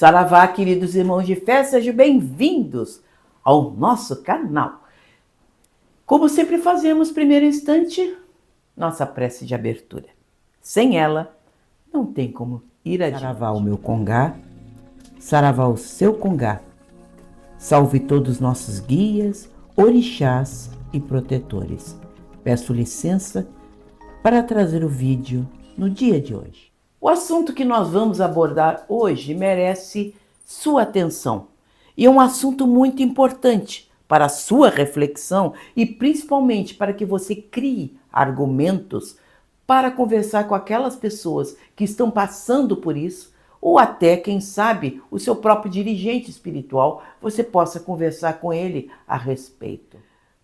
Saravá, queridos irmãos de fé, sejam bem-vindos ao nosso canal. Como sempre fazemos, primeiro instante, nossa prece de abertura. Sem ela, não tem como ir adiante. Saravá o meu congá, saravá o seu congá. Salve todos os nossos guias, orixás e protetores. Peço licença para trazer o vídeo no dia de hoje. O assunto que nós vamos abordar hoje merece sua atenção e é um assunto muito importante para a sua reflexão e principalmente para que você crie argumentos para conversar com aquelas pessoas que estão passando por isso ou até, quem sabe, o seu próprio dirigente espiritual, você possa conversar com ele a respeito.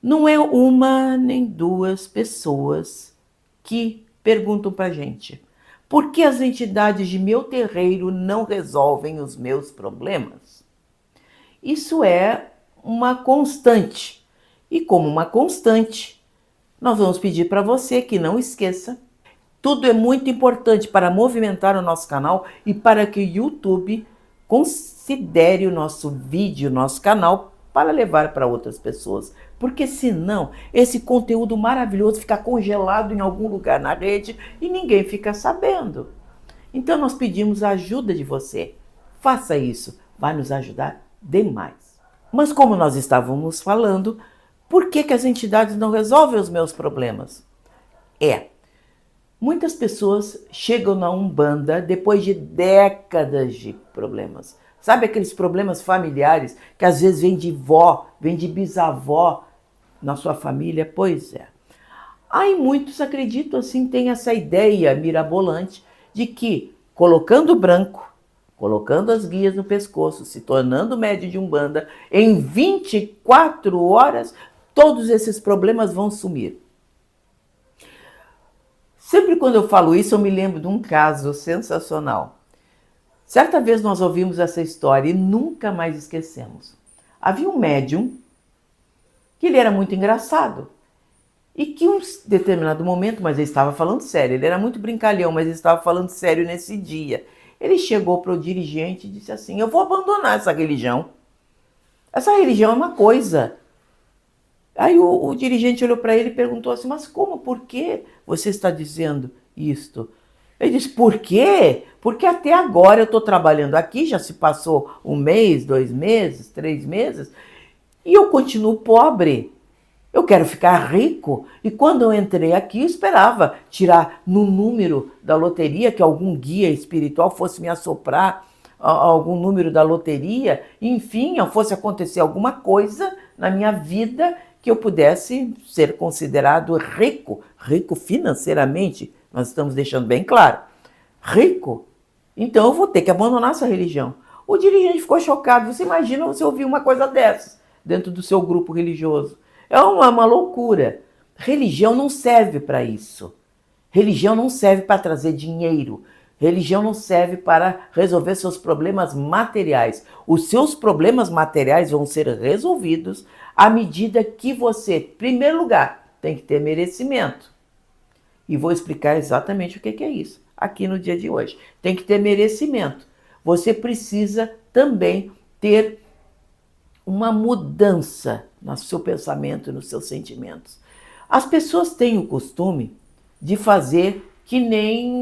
Não é uma nem duas pessoas que perguntam para a gente: por que as entidades de meu terreiro não resolvem os meus problemas? Isso é uma constante. E como uma constante, nós vamos pedir para você que não esqueça. Tudo é muito importante para movimentar o nosso canal e para que o YouTube considere o nosso vídeo, nosso canal, para levar para outras pessoas. Porque senão esse conteúdo maravilhoso fica congelado em algum lugar na rede e ninguém fica sabendo. Então nós pedimos a ajuda de você. Faça isso, vai nos ajudar demais. Mas como nós estávamos falando, por que as entidades não resolvem os meus problemas? Muitas pessoas chegam na Umbanda depois de décadas de problemas. Sabe aqueles problemas familiares que às vezes vêm de vó, vêm de bisavó na sua família? Pois é. Aí muitos acreditam assim, têm essa ideia mirabolante de que colocando branco, colocando as guias no pescoço, se tornando médium de Umbanda, em 24 horas todos esses problemas vão sumir. Sempre quando eu falo isso, eu me lembro de um caso sensacional. Certa vez nós ouvimos essa história e nunca mais esquecemos. Havia um médium que ele era muito engraçado e que em um determinado momento, mas ele estava falando sério, ele era muito brincalhão, mas ele estava falando sério nesse dia. Ele chegou para o dirigente e disse assim: eu vou abandonar essa religião. Essa religião é uma coisa. Aí o dirigente olhou para ele e perguntou assim: mas como, por que você está dizendo isto? Ele disse: por quê? Porque até agora eu estou trabalhando aqui, já se passou 1 mês, 2 meses, 3 meses, e eu continuo pobre. Eu quero ficar rico. E quando eu entrei aqui, eu esperava tirar no número da loteria, que algum guia espiritual fosse me assoprar algum número da loteria, enfim, fosse acontecer alguma coisa na minha vida que eu pudesse ser considerado rico, rico financeiramente, nós estamos deixando bem claro, rico, então eu vou ter que abandonar essa religião. O dirigente ficou chocado. Você imagina você ouvir uma coisa dessas dentro do seu grupo religioso? É uma loucura. Religião não serve para isso. Religião não serve para trazer dinheiro. Religião não serve para resolver seus problemas materiais. Os seus problemas materiais vão ser resolvidos à medida que você, em primeiro lugar, tem que ter merecimento. E vou explicar exatamente o que é isso aqui no dia de hoje. Tem que ter merecimento. Você precisa também ter uma mudança no seu pensamento e nos seus sentimentos. As pessoas têm o costume de fazer que nem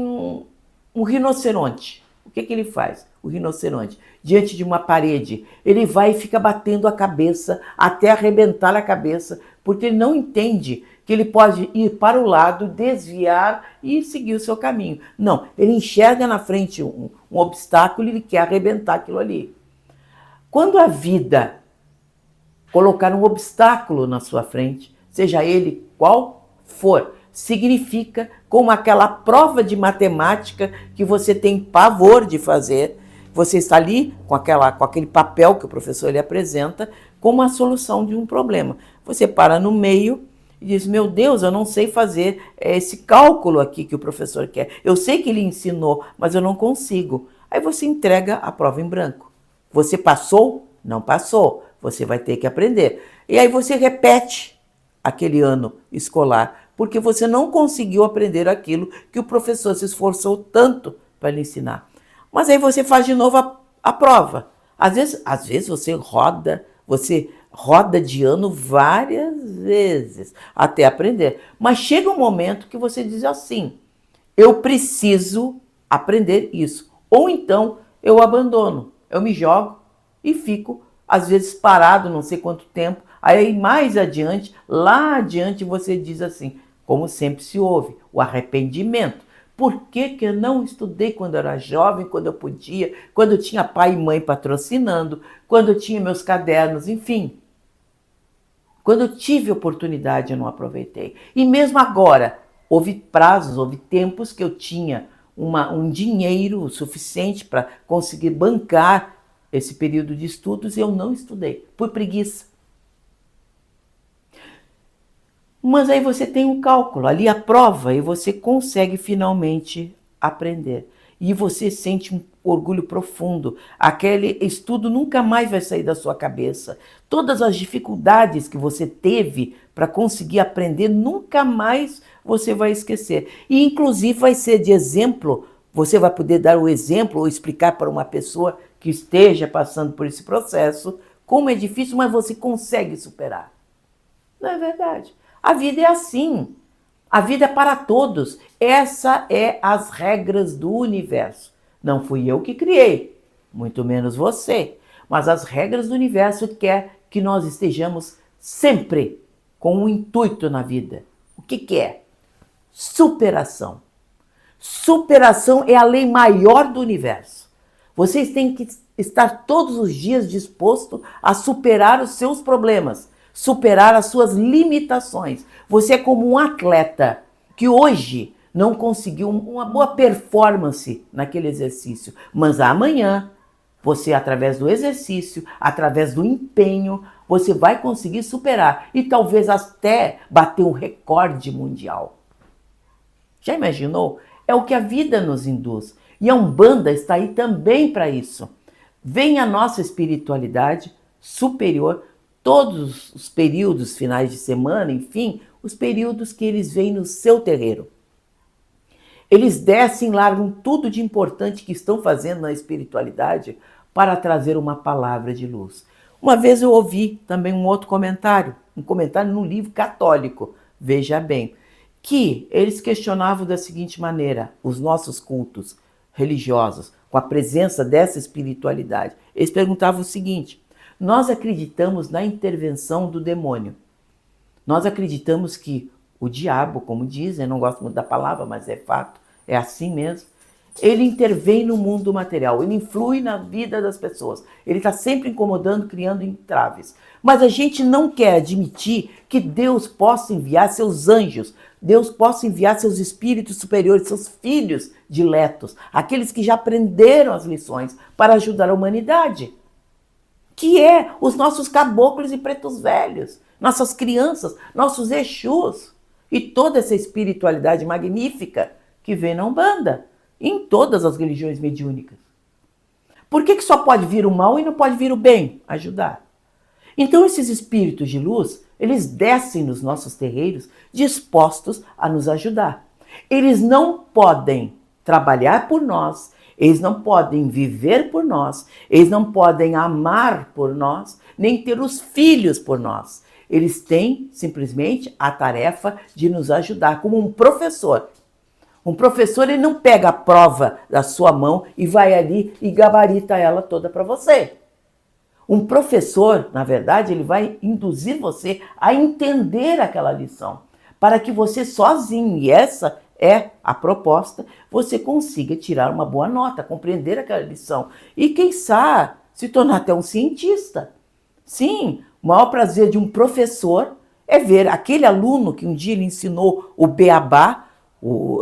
um rinoceronte. O que ele faz? O rinoceronte, diante de uma parede, ele vai e fica batendo a cabeça até arrebentar a cabeça, porque ele não entende que ele pode ir para o lado, desviar e seguir o seu caminho. Não, ele enxerga na frente um obstáculo e ele quer arrebentar aquilo ali. Quando a vida colocar um obstáculo na sua frente, seja ele qual for, significa como aquela prova de matemática que você tem pavor de fazer. Você está ali com aquele papel que o professor lhe apresenta como a solução de um problema. Você para no meio e diz: meu Deus, eu não sei fazer esse cálculo aqui que o professor quer. Eu sei que ele ensinou, mas eu não consigo. Aí você entrega a prova em branco. Você passou? Não passou. Você vai ter que aprender. E aí você repete aquele ano escolar, porque você não conseguiu aprender aquilo que o professor se esforçou tanto para lhe ensinar. Mas aí você faz de novo a prova. Às vezes você roda de ano várias vezes até aprender. Mas chega um momento que você diz assim, eu preciso aprender isso. Ou então eu abandono, eu me jogo e fico, às vezes, parado não sei quanto tempo. Aí mais adiante, lá adiante você diz assim, como sempre se ouve, o arrependimento. Por que eu não estudei quando eu era jovem, quando eu podia, quando eu tinha pai e mãe patrocinando, quando eu tinha meus cadernos, enfim. Quando eu tive oportunidade, eu não aproveitei. E mesmo agora, houve prazos, houve tempos que eu tinha um dinheiro suficiente para conseguir bancar esse período de estudos e eu não estudei, por preguiça. Mas aí você tem um cálculo, ali a prova, e você consegue finalmente aprender. E você sente um orgulho profundo. Aquele estudo nunca mais vai sair da sua cabeça. Todas as dificuldades que você teve para conseguir aprender, nunca mais você vai esquecer. E inclusive vai ser de exemplo, você vai poder dar o exemplo ou explicar para uma pessoa que esteja passando por esse processo como é difícil, mas você consegue superar. Não é verdade? A vida é assim. A vida é para todos. Essas é as regras do universo. Não fui eu que criei, muito menos você. Mas as regras do universo quer que nós estejamos sempre com um intuito na vida. O que é? Superação. Superação é a lei maior do universo. Vocês têm que estar todos os dias disposto a superar os seus problemas, superar as suas limitações. Você é como um atleta que hoje não conseguiu uma boa performance naquele exercício, mas amanhã você, através do exercício, através do empenho, você vai conseguir superar e talvez até bater um recorde mundial. Já imaginou? É o que a vida nos induz. E a Umbanda está aí também para isso. Vem a nossa espiritualidade superior, todos os períodos finais de semana, enfim, os períodos que eles vêm no seu terreiro. Eles descem, largam tudo de importante que estão fazendo na espiritualidade para trazer uma palavra de luz. Uma vez eu ouvi também um outro comentário, um comentário num livro católico, veja bem, que eles questionavam da seguinte maneira, os nossos cultos religiosos, com a presença dessa espiritualidade. Eles perguntavam o seguinte, nós acreditamos na intervenção do demônio. Nós acreditamos que o diabo, como dizem, eu não gosto muito da palavra, mas é fato, é assim mesmo, ele intervém no mundo material, ele influi na vida das pessoas, ele está sempre incomodando, criando entraves. Mas a gente não quer admitir que Deus possa enviar seus anjos, Deus possa enviar seus espíritos superiores, seus filhos diletos, aqueles que já aprenderam as lições para ajudar a humanidade, que é os nossos caboclos e pretos velhos, nossas crianças, nossos Exus e toda essa espiritualidade magnífica que vem na Umbanda, em todas as religiões mediúnicas. Por que só pode vir o mal e não pode vir o bem ajudar? Então esses espíritos de luz, eles descem nos nossos terreiros dispostos a nos ajudar. Eles não podem trabalhar por nós, eles não podem viver por nós, eles não podem amar por nós, nem ter os filhos por nós. Eles têm simplesmente a tarefa de nos ajudar, como um professor. Um professor, ele não pega a prova da sua mão e vai ali e gabarita ela toda para você. Um professor, na verdade, ele vai induzir você a entender aquela lição, para que você sozinho, e essa é a proposta, você consiga tirar uma boa nota, compreender aquela lição e, quem sabe, se tornar até um cientista. Sim, o maior prazer de um professor é ver aquele aluno que um dia ele ensinou o beabá,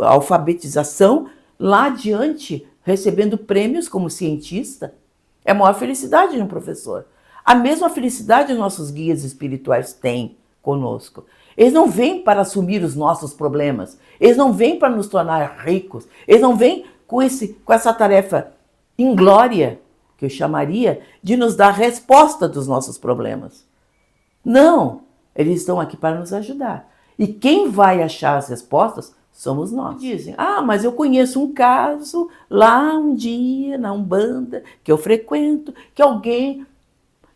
a alfabetização, lá adiante recebendo prêmios como cientista. É a maior felicidade de um professor. A mesma felicidade nossos guias espirituais têm conosco. Eles não vêm para assumir os nossos problemas. Eles não vêm para nos tornar ricos. Eles não vêm com essa tarefa inglória, que eu chamaria, de nos dar resposta dos nossos problemas. Não, eles estão aqui para nos ajudar. E quem vai achar as respostas somos nós. Dizem, mas eu conheço um caso lá um dia na Umbanda que eu frequento, que alguém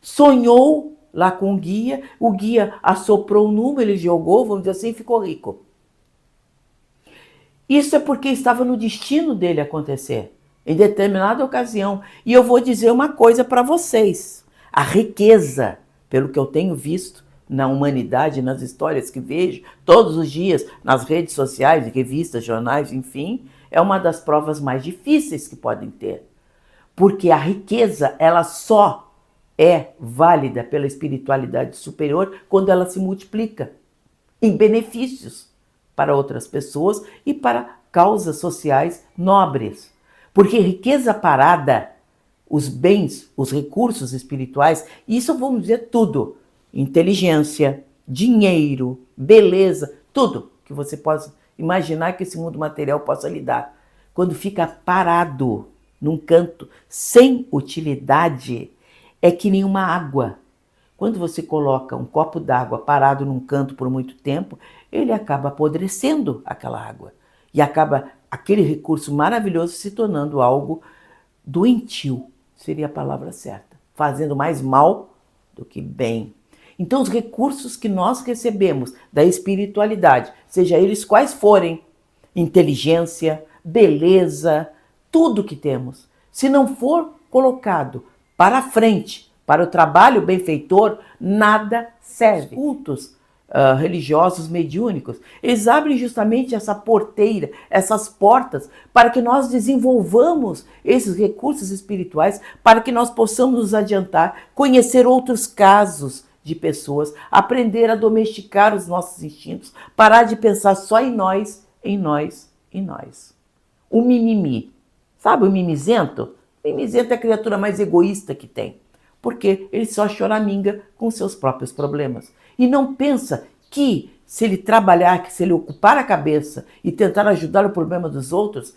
sonhou lá com o guia assoprou um número, ele jogou, vamos dizer assim, e ficou rico. Isso é porque estava no destino dele acontecer, em determinada ocasião. E eu vou dizer uma coisa para vocês. A riqueza, pelo que eu tenho visto na humanidade, nas histórias que vejo, todos os dias, nas redes sociais, revistas, jornais, enfim, é uma das provas mais difíceis que podem ter. Porque a riqueza, ela só é válida pela espiritualidade superior quando ela se multiplica em benefícios para outras pessoas e para causas sociais nobres. Porque riqueza parada, os bens, os recursos espirituais, isso vamos dizer tudo, inteligência, dinheiro, beleza, tudo que você possa imaginar que esse mundo material possa lhe dar. Quando fica parado num canto, sem utilidade, é que nem uma água. Quando você coloca um copo d'água parado num canto por muito tempo, ele acaba apodrecendo aquela água. E acaba aquele recurso maravilhoso se tornando algo doentio, seria a palavra certa, fazendo mais mal do que bem. Então os recursos que nós recebemos da espiritualidade, seja eles quais forem, inteligência, beleza, tudo que temos, se não for colocado para frente, para o trabalho benfeitor, nada serve. Cultos religiosos mediúnicos, eles abrem justamente essa porteira, essas portas, para que nós desenvolvamos esses recursos espirituais, para que nós possamos nos adiantar, conhecer outros casos de pessoas, aprender a domesticar os nossos instintos, parar de pensar só em nós, em nós, em nós. O mimimi, sabe o mimizento? O mimizento é a criatura mais egoísta que tem, porque ele só choraminga com seus próprios problemas. E não pensa que se ele trabalhar, que se ele ocupar a cabeça e tentar ajudar o problema dos outros,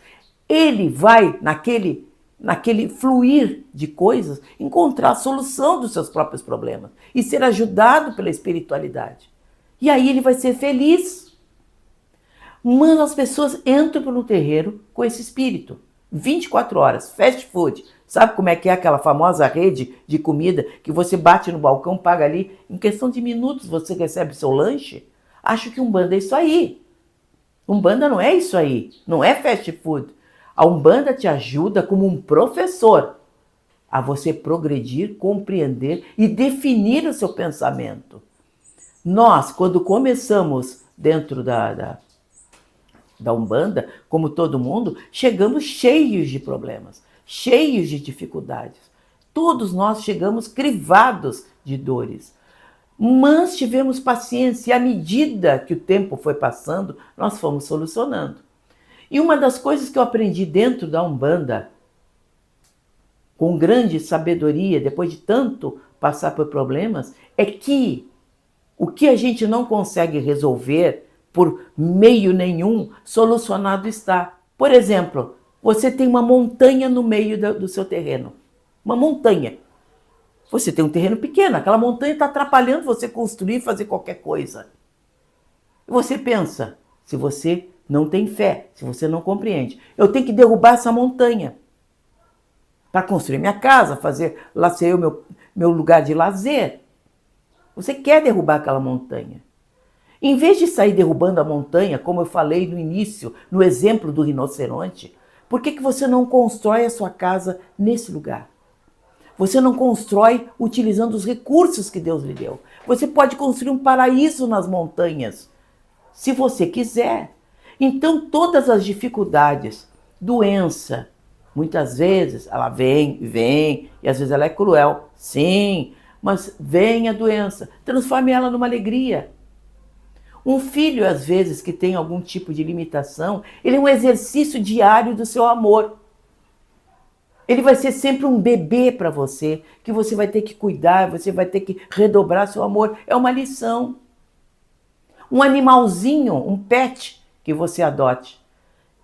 ele vai, naquele fluir de coisas, encontrar a solução dos seus próprios problemas e ser ajudado pela espiritualidade. E aí ele vai ser feliz. Mas as pessoas entram no terreiro com esse espírito. 24 horas, fast food. Sabe como é que é aquela famosa rede de comida que você bate no balcão, paga ali, em questão de minutos você recebe seu lanche? Acho que Umbanda é isso aí. Umbanda não é isso aí, não é fast food. A Umbanda te ajuda como um professor a você progredir, compreender e definir o seu pensamento. Nós, quando começamos dentro da Umbanda, como todo mundo, chegamos cheios de problemas, cheios de dificuldades. Todos nós chegamos crivados de dores. Mas tivemos paciência e à medida que o tempo foi passando, nós fomos solucionando. E uma das coisas que eu aprendi dentro da Umbanda, com grande sabedoria, depois de tanto passar por problemas, é que o que a gente não consegue resolver por meio nenhum, solucionado está. Por exemplo, você tem uma montanha no meio do seu terreno. Uma montanha. Você tem um terreno pequeno, aquela montanha está atrapalhando você construir e fazer qualquer coisa. Você pensa, se você não tem fé, se você não compreende, eu tenho que derrubar essa montanha para construir minha casa, fazer lá ser o meu lugar de lazer. Você quer derrubar aquela montanha. Em vez de sair derrubando a montanha, como eu falei no início, no exemplo do rinoceronte, por que você não constrói a sua casa nesse lugar? Você não constrói utilizando os recursos que Deus lhe deu. Você pode construir um paraíso nas montanhas, se você quiser. Então, todas as dificuldades, doença, muitas vezes ela vem, e às vezes ela é cruel, sim, mas vem a doença, transforme ela numa alegria. Um filho, às vezes, que tem algum tipo de limitação, ele é um exercício diário do seu amor. Ele vai ser sempre um bebê para você, que você vai ter que cuidar, você vai ter que redobrar seu amor. É uma lição. Um animalzinho, um pet que você adote.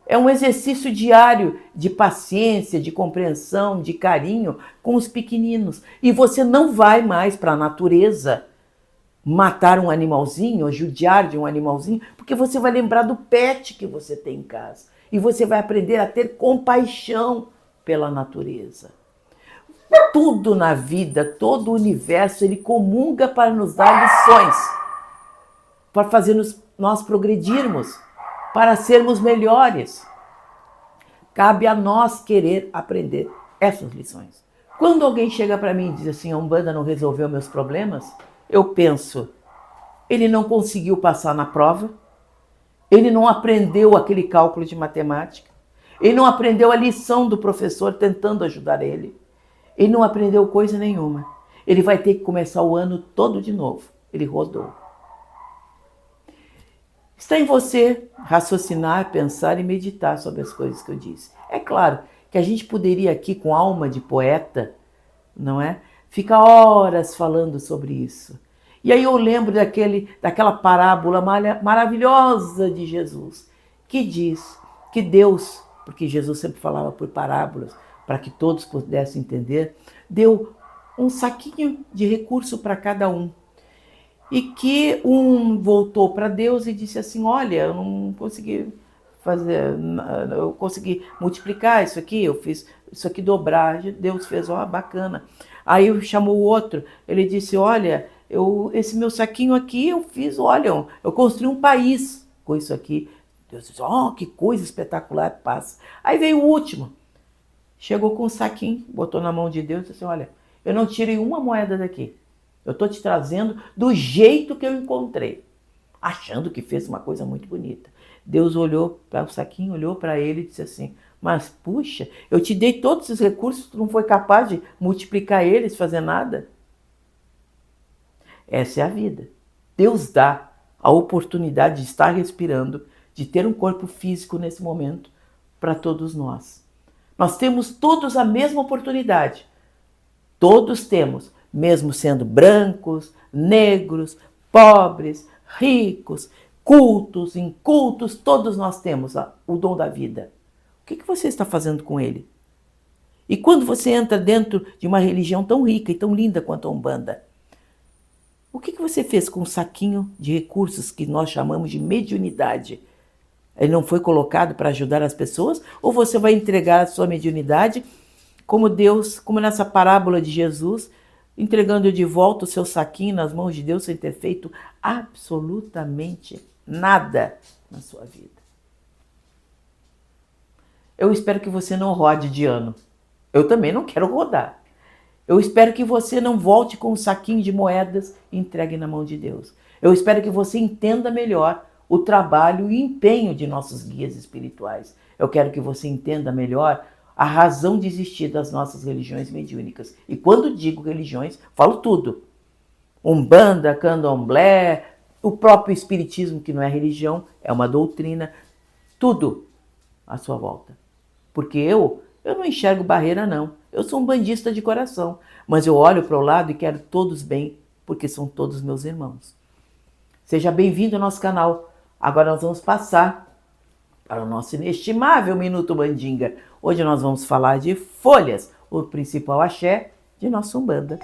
É um exercício diário de paciência, de compreensão, de carinho com os pequeninos. E você não vai mais para a natureza matar um animalzinho ou judiar de um animalzinho, porque você vai lembrar do pet que você tem em casa. E você vai aprender a ter compaixão pela natureza. Tudo na vida, todo o universo, ele comunga para nos dar lições, para fazer nós progredirmos, para sermos melhores. Cabe a nós querer aprender essas lições. Quando alguém chega para mim e diz assim, a Umbanda não resolveu meus problemas, eu penso, ele não conseguiu passar na prova, ele não aprendeu aquele cálculo de matemática, ele não aprendeu a lição do professor tentando ajudar ele, ele não aprendeu coisa nenhuma. Ele vai ter que começar o ano todo de novo. Ele rodou. Está em você raciocinar, pensar e meditar sobre as coisas que eu disse. É claro que a gente poderia aqui, com alma de poeta, não é? Ficar horas falando sobre isso. E aí eu lembro daquela parábola maravilhosa de Jesus, que diz que Deus, porque Jesus sempre falava por parábolas, para que todos pudessem entender, deu um saquinho de recurso para cada um. E que um voltou para Deus e disse assim, olha, eu não consegui fazer, eu consegui multiplicar isso aqui, eu fiz isso aqui dobrar, Deus fez, ó, bacana. Aí chamou o outro, ele disse, olha, esse meu saquinho aqui eu fiz, olha, eu construí um país com isso aqui. Deus disse, ó, que coisa espetacular, passa. Aí veio o último, chegou com um saquinho, botou na mão de Deus e disse, olha, eu não tirei uma moeda daqui. Eu estou te trazendo do jeito que eu encontrei, achando que fez uma coisa muito bonita. Deus olhou para o saquinho, olhou para ele e disse assim, mas puxa, eu te dei todos esses recursos, tu não foi capaz de multiplicar eles, fazer nada? Essa é a vida. Deus dá a oportunidade de estar respirando, de ter um corpo físico nesse momento para todos nós. Nós temos todos a mesma oportunidade. Todos temos, mesmo sendo brancos, negros, pobres, ricos, cultos, incultos, todos nós temos o dom da vida. O que você está fazendo com ele? E quando você entra dentro de uma religião tão rica e tão linda quanto a Umbanda, o que você fez com o saquinho de recursos que nós chamamos de mediunidade? Ele não foi colocado para ajudar as pessoas? Ou você vai entregar a sua mediunidade como Deus, como nessa parábola de Jesus, entregando de volta o seu saquinho nas mãos de Deus sem ter feito absolutamente nada na sua vida? Eu espero que você não rode de ano. Eu também não quero rodar. Eu espero que você não volte com um saquinho de moedas e entregue na mão de Deus. Eu espero que você entenda melhor o trabalho e empenho de nossos guias espirituais. Eu quero que você entenda melhor a razão de existir das nossas religiões mediúnicas. E quando digo religiões, falo tudo. Umbanda, Candomblé, o próprio Espiritismo, que não é religião, é uma doutrina, tudo à sua volta. Porque eu não enxergo barreira, não. Eu sou um bandista de coração, mas eu olho para o lado e quero todos bem, porque são todos meus irmãos. Seja bem-vindo ao nosso canal. Agora nós vamos passar para o nosso inestimável Minuto Mandinga. Hoje nós vamos falar de folhas, o principal axé de nossa Umbanda.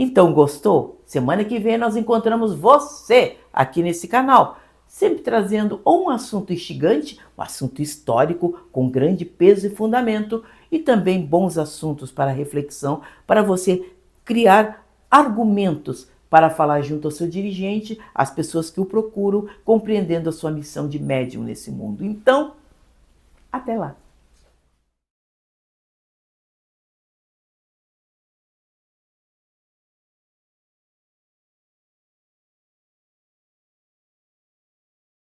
Então, gostou? Semana que vem nós encontramos você aqui nesse canal, sempre trazendo ou um assunto instigante, um assunto histórico com grande peso e fundamento, e também bons assuntos para reflexão, para você criar argumentos para falar junto ao seu dirigente, às pessoas que o procuram, compreendendo a sua missão de médium nesse mundo. Então, até lá!